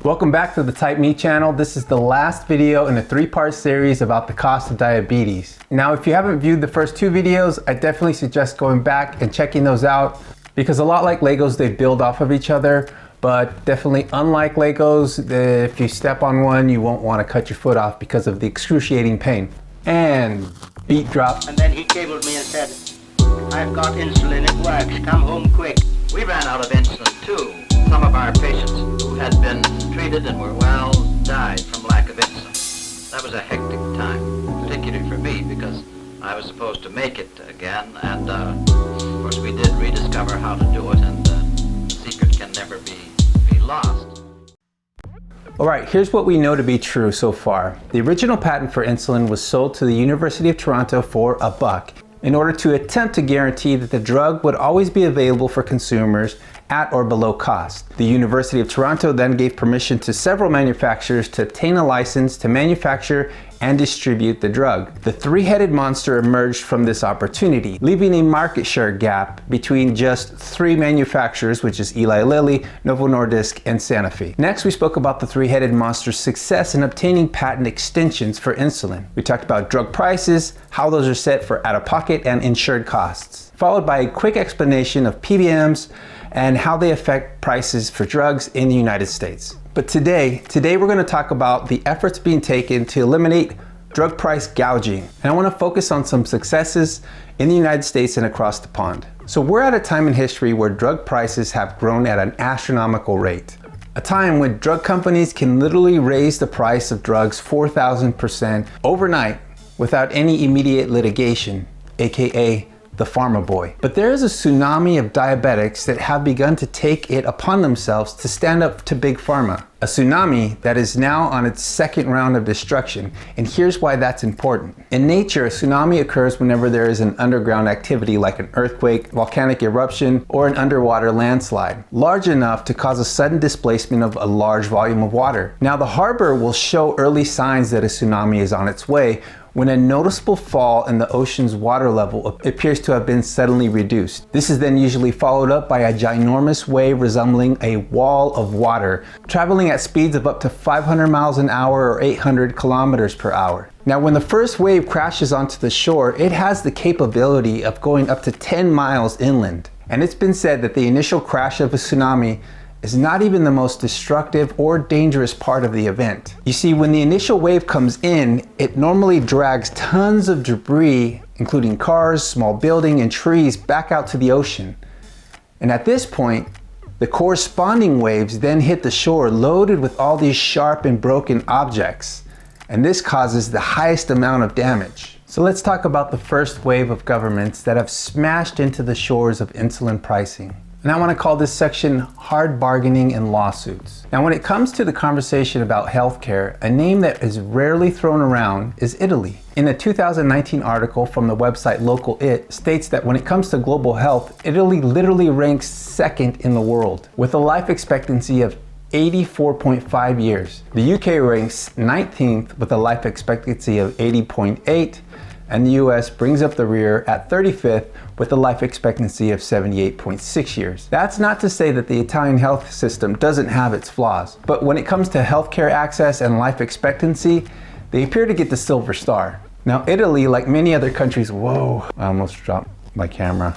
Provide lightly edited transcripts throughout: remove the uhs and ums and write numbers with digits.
Welcome back to the Type Me channel. This is the last video in a three-part series about the cost of diabetes. Now, if you haven't viewed the first two videos, I definitely suggest going back and checking those out because a lot like Legos, they build off of each other, but definitely unlike Legos, if you step on one, you won't want to cut your foot off because of the excruciating pain. And beat drop. And then he cabled me and said, "I've got insulin, it works, come home quick." We ran out of insulin too. Some of our patients who had been treated and were well died from lack of insulin. That was a hectic time, particularly for me because I was supposed to make it again, and of course we did rediscover how to do it, and the secret can never be lost. All right, here's what we know to be true so far. The original patent for insulin was sold to the University of Toronto for $1 in order to attempt to guarantee that the drug would always be available for consumers at or below cost. The University of Toronto then gave permission to several manufacturers to obtain a license to manufacture and distribute the drug. The three-headed monster emerged from this opportunity, leaving a market share gap between just three manufacturers, which is Eli Lilly, Novo Nordisk, and Sanofi. Next, we spoke about the three-headed monster's success in obtaining patent extensions for insulin. We talked about drug prices, how those are set for out-of-pocket and insured costs, followed by a quick explanation of PBMs and how they affect prices for drugs in the United States. But today we're going to talk about the efforts being taken to eliminate drug price gouging. And I want to focus on some successes in the United States and across the pond. So we're at a time in history where drug prices have grown at an astronomical rate. A time when drug companies can literally raise the price of drugs 4,000% overnight without any immediate litigation, aka the pharma boy. But there is a tsunami of diabetics that have begun to take it upon themselves to stand up to big pharma. A tsunami that is now on its second round of destruction. And here's why that's important. In nature, a tsunami occurs whenever there is an underground activity like an earthquake, volcanic eruption, or an underwater landslide, large enough to cause a sudden displacement of a large volume of water. Now, the harbor will show early signs that a tsunami is on its way when a noticeable fall in the ocean's water level appears to have been suddenly reduced. This is then usually followed up by a ginormous wave resembling a wall of water, traveling at speeds of up to 500 miles an hour or 800 kilometers per hour. Now, when the first wave crashes onto the shore, it has the capability of going up to 10 miles inland. And it's been said that the initial crash of a tsunami is not even the most destructive or dangerous part of the event. You see, when the initial wave comes in, it normally drags tons of debris, including cars, small buildings, and trees back out to the ocean. And at this point, the corresponding waves then hit the shore loaded with all these sharp and broken objects. And this causes the highest amount of damage. So let's talk about the first wave of governments that have smashed into the shores of insulin pricing. And I want to call this section hard bargaining and lawsuits. Now, when it comes to the conversation about healthcare, a name that is rarely thrown around is Italy. In a 2019 article from the website Local It states that when it comes to global health, Italy literally ranks second in the world with a life expectancy of 84.5 years. The UK ranks 19th with a life expectancy of 80.8, and the US brings up the rear at 35th with a life expectancy of 78.6 years. That's not to say that the Italian health system doesn't have its flaws, but when it comes to healthcare access and life expectancy, they appear to get the silver star. Now, Italy, like many other countries, whoa, I almost dropped my camera.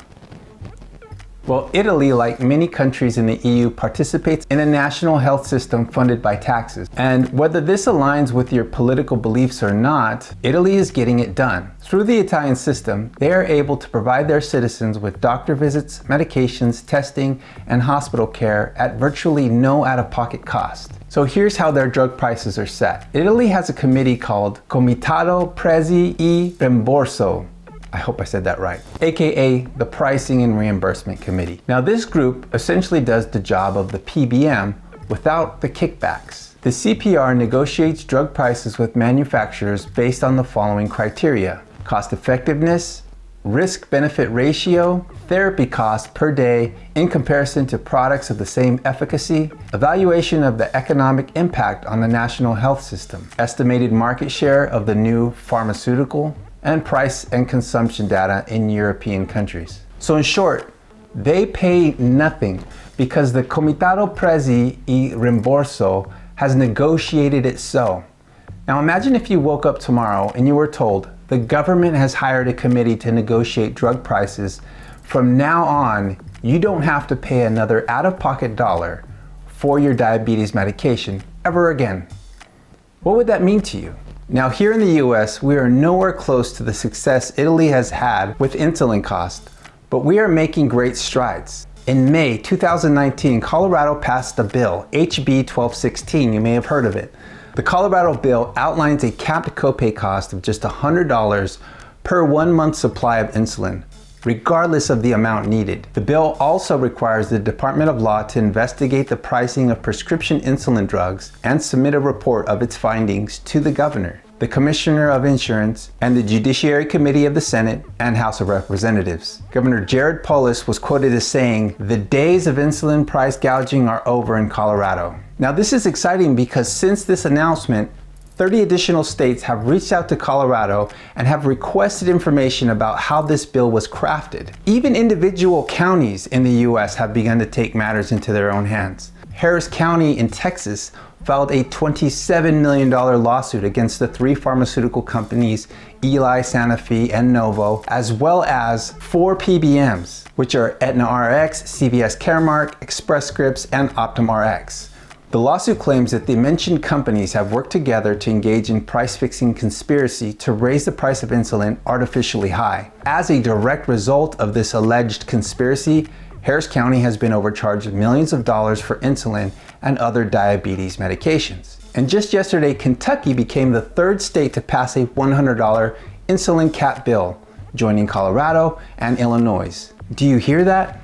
Well, Italy, like many countries in the EU, participates in a national health system funded by taxes. And whether this aligns with your political beliefs or not, Italy is getting it done. Through the Italian system, they are able to provide their citizens with doctor visits, medications, testing, and hospital care at virtually no out-of-pocket cost. So here's how their drug prices are set. Italy has a committee called Comitato Prezzi e Rimborso. I hope I said that right, aka the Pricing and Reimbursement Committee. Now, this group essentially does the job of the PBM without the kickbacks. The CPR negotiates drug prices with manufacturers based on the following criteria: cost effectiveness, risk-benefit ratio, therapy cost per day in comparison to products of the same efficacy, evaluation of the economic impact on the national health system, estimated market share of the new pharmaceutical, and price and consumption data in European countries. So in short, they pay nothing because the Comitato Prezzi e Rimborso has negotiated it so. Now imagine if you woke up tomorrow and you were told the government has hired a committee to negotiate drug prices. From now on, you don't have to pay another out-of-pocket dollar for your diabetes medication ever again. What would that mean to you? Now here in the US, we are nowhere close to the success Italy has had with insulin cost, but we are making great strides. In May 2019, Colorado passed a bill, HB 1216, you may have heard of it. The Colorado bill outlines a capped copay cost of just $100 per 1 month supply of insulin, regardless of the amount needed. The bill also requires the Department of Law to investigate the pricing of prescription insulin drugs and submit a report of its findings to the governor, the Commissioner of Insurance, and the Judiciary Committee of the Senate and House of Representatives. Governor Jared Polis was quoted as saying, "The days of insulin price gouging are over in Colorado." Now this is exciting because since this announcement, 30 additional states have reached out to Colorado and have requested information about how this bill was crafted. Even individual counties in the US have begun to take matters into their own hands. Harris County in Texas filed a $27 million lawsuit against the 3 pharmaceutical companies, Eli, Sanofi, and Novo, as well as 4 PBMs, which are Aetna RX, CVS Caremark, Express Scripts, and Optum RX. The lawsuit claims that the mentioned companies have worked together to engage in price-fixing conspiracy to raise the price of insulin artificially high. As a direct result of this alleged conspiracy, Harris County has been overcharged millions of dollars for insulin and other diabetes medications. And just yesterday, Kentucky became the 3rd state to pass a $100 insulin cap bill, joining Colorado and Illinois. Do you hear that?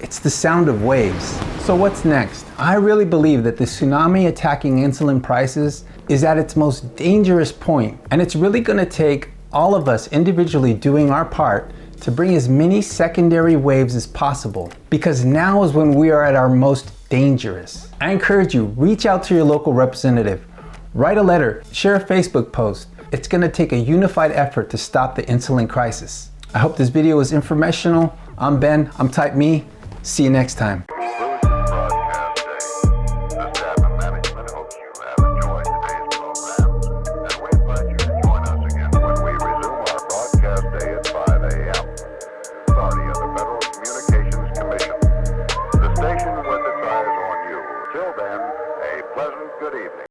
It's the sound of waves. So what's next? I really believe that the tsunami attacking insulin prices is at its most dangerous point, and it's really going to take all of us individually doing our part to bring as many secondary waves as possible, because now is when we are at our most dangerous. I encourage you, reach out to your local representative, write a letter, share a Facebook post. It's going to take a unified effort to stop the insulin crisis. I hope this video was informational. I'm Ben, I'm Type Me. See you next time.